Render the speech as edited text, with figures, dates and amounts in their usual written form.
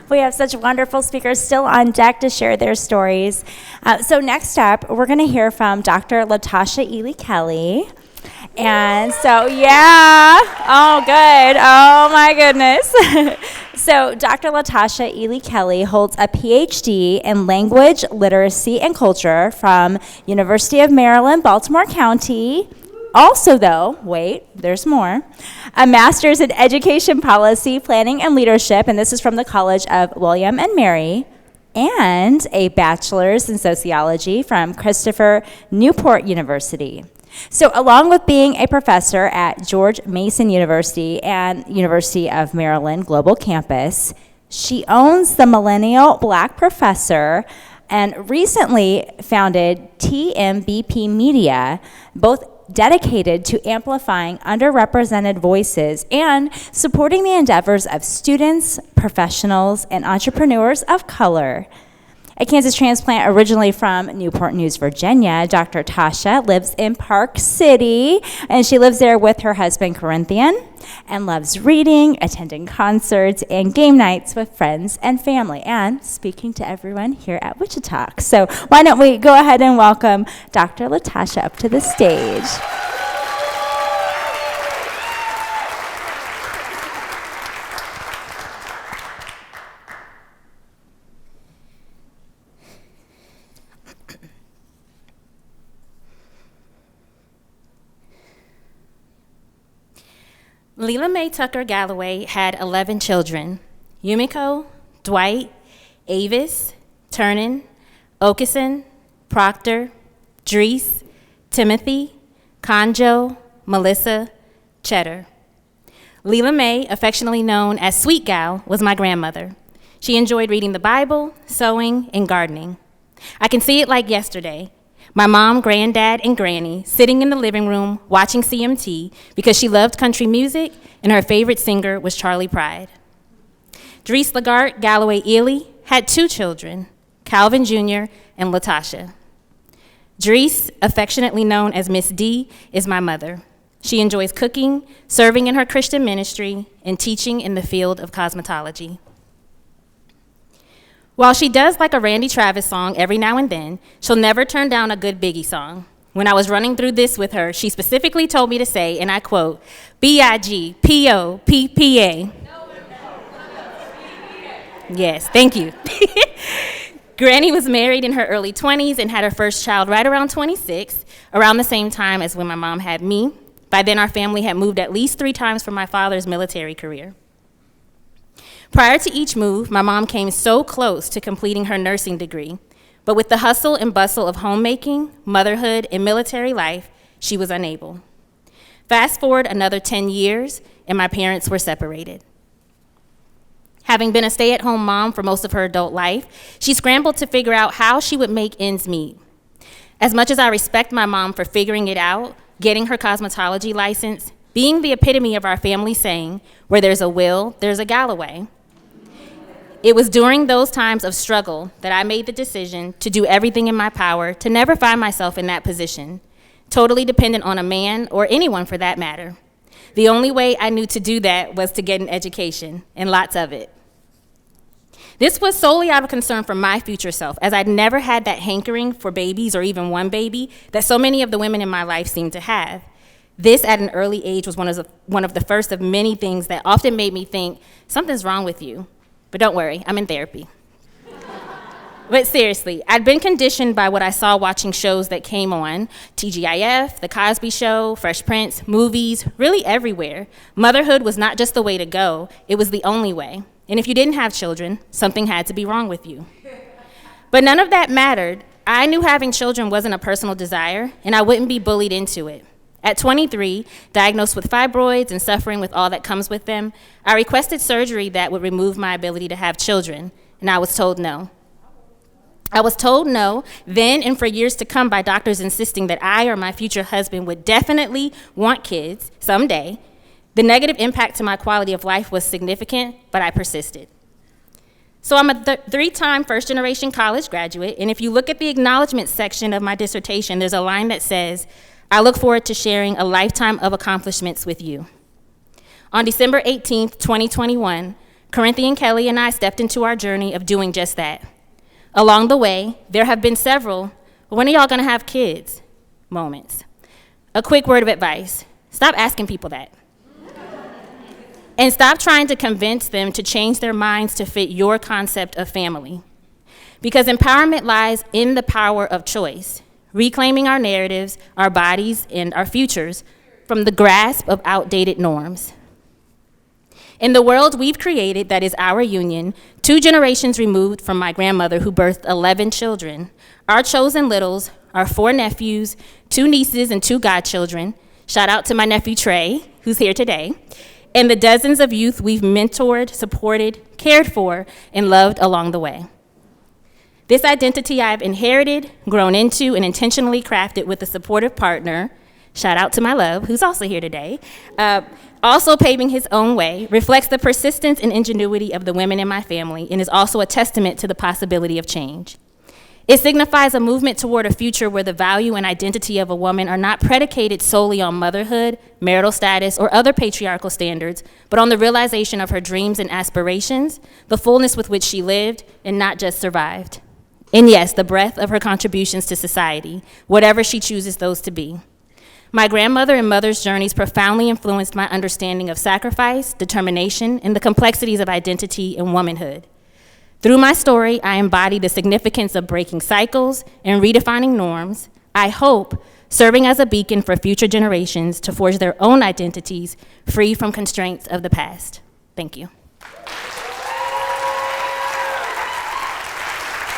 We have such wonderful speakers still on deck to share their stories. So next up, we're going to hear from Dr. Latasha Eley-Kelly. And so, yeah, oh, good. Oh, my goodness. So Dr. Latasha Eley-Kelly holds a PhD in Language, Literacy, and Culture from University of Maryland, Baltimore County. Also, though, wait, there's more, a master's in Education Policy, Planning, and Leadership, and this is from the College of William and Mary, and a bachelor's in Sociology from Christopher Newport University. So along with being a professor at George Mason University and University of Maryland Global Campus, she owns the Millennial Black Professor and recently founded TMBP Media, both dedicated to amplifying underrepresented voices and supporting the endeavors of students, professionals, and entrepreneurs of color. A Kansas transplant originally from Newport News, Virginia, Dr. Tasha lives in Park City, and she lives there with her husband, Corinthian, and loves reading, attending concerts, and game nights with friends and family, and speaking to everyone here at Wichitalks. So why don't we go ahead and welcome Dr. Latasha up to the stage. Lela Mae Tucker Galloway had 11 children: Yumiko, Dwight, Avis, Ternan, Okeson, Proctor, Drees, Timothy, Conjo, Melissa, Cheddar. Lela Mae, affectionately known as Sweet Gal, was my grandmother. She enjoyed reading the Bible, sewing, and gardening. I can see it like yesterday. My mom, granddad, and granny sitting in the living room watching CMT because she loved country music and her favorite singer was Charlie Pride. Drees Lagarde Galloway Eley had 2 children, Calvin Jr. and Latasha. Drees, affectionately known as Miss D, is my mother. She enjoys cooking, serving in her Christian ministry, and teaching in the field of cosmetology. While she does like a Randy Travis song every now and then, she'll never turn down a good Biggie song. When I was running through this with her, she specifically told me to say, and I quote, B-I-G-P-O-P-P-A. Yes, thank you. Granny was married in her early 20s and had her first child right around 26, around the same time as when my mom had me. By then, our family had moved at least 3 times for my father's military career. Prior to each move, my mom came so close to completing her nursing degree, but with the hustle and bustle of homemaking, motherhood, and military life, she was unable. Fast forward another 10 years, and my parents were separated. Having been a stay-at-home mom for most of her adult life, she scrambled to figure out how she would make ends meet. As much as I respect my mom for figuring it out, getting her cosmetology license, being the epitome of our family saying, where there's a will, there's a Galloway. It was during those times of struggle that I made the decision to do everything in my power to never find myself in that position, totally dependent on a man or anyone for that matter. The only way I knew to do that was to get an education, and lots of it. This was solely out of concern for my future self, as I'd never had that hankering for babies or even one baby that so many of the women in my life seemed to have. This at an early age was one of the first of many things that often made me think, something's wrong with you. But don't worry, I'm in therapy. But seriously, I'd been conditioned by what I saw watching shows that came on, TGIF, The Cosby Show, Fresh Prince, movies, really everywhere. Motherhood was not just the way to go, it was the only way. And if you didn't have children, something had to be wrong with you. But none of that mattered. I knew having children wasn't a personal desire, and I wouldn't be bullied into it. At 23, diagnosed with fibroids and suffering with all that comes with them, I requested surgery that would remove my ability to have children, and I was told no. I was told no then and for years to come by doctors insisting that I or my future husband would definitely want kids someday. The negative impact to my quality of life was significant, but I persisted. So I'm a 3-time first-generation college graduate, and if you look at the acknowledgement section of my dissertation, there's a line that says, I look forward to sharing a lifetime of accomplishments with you. On December 18th, 2021, Corinthian Kelly and I stepped into our journey of doing just that. Along the way, there have been several, when are y'all gonna have kids moments. A quick word of advice, stop asking people that. And stop trying to convince them to change their minds to fit your concept of family. Because empowerment lies in the power of choice, reclaiming our narratives, our bodies, and our futures from the grasp of outdated norms. In the world we've created that is our union, 2 generations removed from my grandmother who birthed 11 children, our chosen littles, our 4 nephews, 2 nieces, and 2 godchildren, shout out to my nephew Trey, who's here today, and the dozens of youth we've mentored, supported, cared for, and loved along the way. This identity I've inherited, grown into, and intentionally crafted with a supportive partner, shout out to my love, who's also here today, also paving his own way, reflects the persistence and ingenuity of the women in my family and is also a testament to the possibility of change. It signifies a movement toward a future where the value and identity of a woman are not predicated solely on motherhood, marital status, or other patriarchal standards, but on the realization of her dreams and aspirations, the fullness with which she lived and not just survived. And yes, the breadth of her contributions to society, whatever she chooses those to be. My grandmother and mother's journeys profoundly influenced my understanding of sacrifice, determination, and the complexities of identity and womanhood. Through my story, I embody the significance of breaking cycles and redefining norms, I hope serving as a beacon for future generations to forge their own identities free from constraints of the past. Thank you.